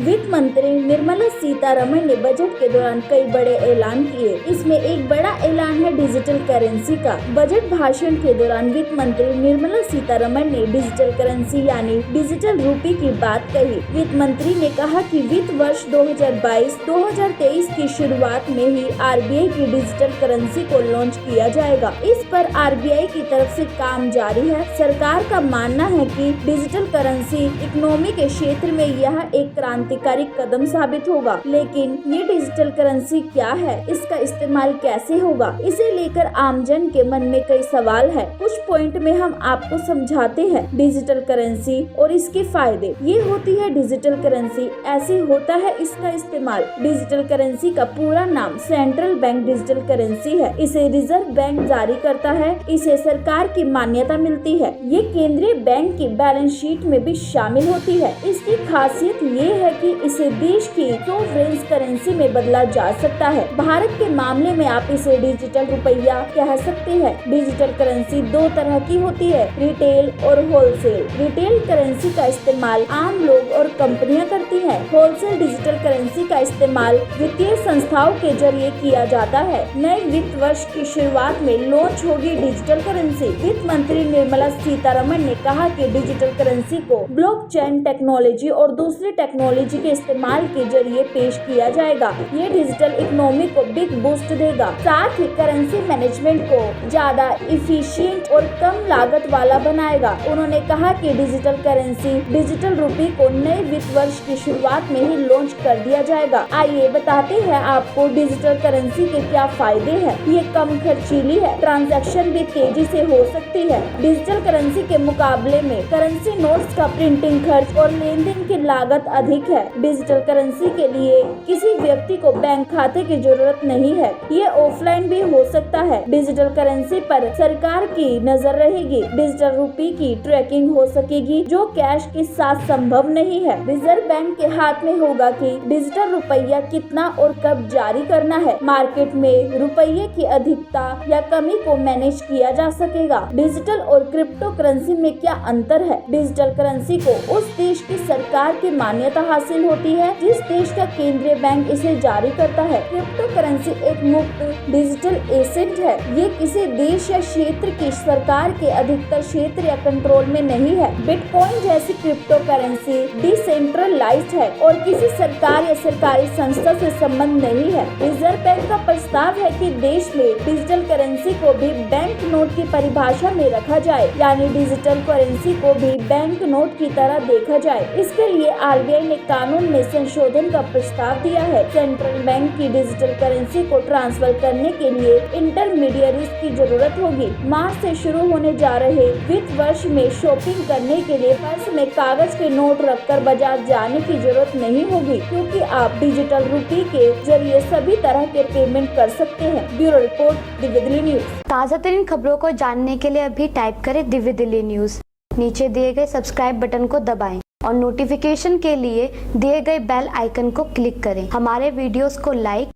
वित्त मंत्री निर्मला सीतारमण ने बजट के दौरान कई बड़े ऐलान किए। इसमें एक बड़ा ऐलान है डिजिटल करेंसी का। बजट भाषण के दौरान वित्त मंत्री निर्मला सीतारमण ने डिजिटल करेंसी यानी डिजिटल रूपी की बात कही। वित्त मंत्री ने कहा कि वित्त वर्ष 2022-2023 की शुरुआत में ही RBI की डिजिटल करेंसी को लॉन्च किया जाएगा। इस पर RBI की तरफ से काम जारी है। सरकार का मानना है कि डिजिटल करेंसी इकोनॉमी के क्षेत्र में यह एक क्रांतिकारी कदम साबित होगा। लेकिन ये डिजिटल करेंसी क्या है, इसका इस्तेमाल कैसे होगा, इसे लेकर आमजन के मन में कई सवाल है। कुछ पॉइंट में हम आपको समझाते हैं डिजिटल करेंसी और इसके फायदे। ये होती है डिजिटल करेंसी, ऐसे होता है इसका इस्तेमाल। डिजिटल करेंसी का पूरा नाम सेंट्रल बैंक डिजिटल करेंसी है। इसे रिजर्व बैंक जारी करता है। इसे सरकार की मान्यता मिलती है। ये केंद्रीय बैंक की बैलेंस शीट में भी शामिल होती है। इसकी खासियत ये है कि इसे देश की सॉवरेन करेंसी में बदला जा सकता है। भारत के मामले में आप इसे डिजिटल रुपया कह सकते हैं। डिजिटल करेंसी दो तरह की होती है, रिटेल और होलसेल। रिटेल करेंसी का इस्तेमाल आम लोग और कंपनियां करती हैं। होलसेल डिजिटल करेंसी का इस्तेमाल वित्तीय संस्थाओं के जरिए किया जाता है। नए वित्त वर्ष की शुरुआत में लॉन्च होगी डिजिटल करेंसी। वित्त मंत्री निर्मला सीतारमण ने कहा कि डिजिटल करेंसी को ब्लॉकचेन टेक्नोलॉजी और दूसरी टेक्नोलॉजी के इस्तेमाल के जरिए पेश किया जाएगा। ये डिजिटल इकोनॉमी को बिग बूस्ट देगा, साथ ही करेंसी मैनेजमेंट को ज्यादा इफिशिएंट और कम लागत वाला बनाएगा। उन्होंने कहा कि डिजिटल करेंसी डिजिटल रूपी को नए वित्त वर्ष की शुरुआत में ही लॉन्च कर दिया जाएगा। आइए बताते हैं आपको डिजिटल करेंसी के क्या फायदे हैं। ये कम खर्चीली है, ट्रांजैक्शन भी तेजी से हो सकती है। डिजिटल करेंसी के मुकाबले में करेंसी नोट्स का प्रिंटिंग खर्च और लेन देन की लागत अधिक है। डिजिटल करेंसी के लिए किसी व्यक्ति को बैंक खाते की जरूरत नहीं है। ये ऑफलाइन भी हो सकता है। डिजिटल करेंसी पर सरकार की नजर रहेगी। डिजिटल रूपी की ट्रैकिंग हो सकेगी जो कैश के साथ संभव नहीं है। रिजर्व बैंक के हाथ में होगा कि डिजिटल रुपया कितना और कब जारी करना है। मार्केट में रुपये की अधिकता या कमी को मैनेज किया जा सकेगा। डिजिटल और क्रिप्टो करेंसी में क्या अंतर है? डिजिटल करेंसी को उस देश की सरकार की मान्यता हासिल होती है जिस देश का केंद्रीय बैंक इसे जारी करता है। क्रिप्टो करेंसी एक मुक्त डिजिटल एसेट है। ये किसी देश या क्षेत्र की सरकार के अधिकतर क्षेत्र या कंट्रोल में नहीं है। बिटकॉइन जैसी क्रिप्टो करेंसी डिसेंट्रलाइज्ड है और किसी सरकार या सरकारी संस्था से संबंध नहीं है। रिजर्व बैंक का प्रस्ताव है कि देश में डिजिटल करेंसी को भी बैंक नोट की परिभाषा में रखा जाए, यानी डिजिटल करेंसी को भी बैंक नोट की तरह देखा जाए। इसके लिए RBI ने कानून में संशोधन का प्रस्ताव दिया है। सेंट्रल बैंक की डिजिटल करेंसी को ट्रांसफर करने के लिए इंटरमीडियरीज की जरूरत होगी। मार्च से शुरू होने जा रहे वित्त वर्ष में शॉपिंग करने के लिए पर्स में कागज के नोट रखकर बाजार जाने की जरूरत नहीं होगी, क्योंकि आप डिजिटल रूपी के जरिए सभी तरह के पेमेंट कर सकते हैं। Bureau report, Divya Delhi news. ताज़ा तरीन खबरों को जानने के लिए अभी टाइप करें दिव्य दिल्ली न्यूज। नीचे दिए गए सब्सक्राइब बटन को दबाएं और नोटिफिकेशन के लिए दिए गए बेल आइकन को क्लिक करें। हमारे वीडियोस को लाइक,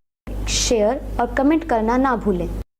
शेयर और कमेंट करना ना भूलें।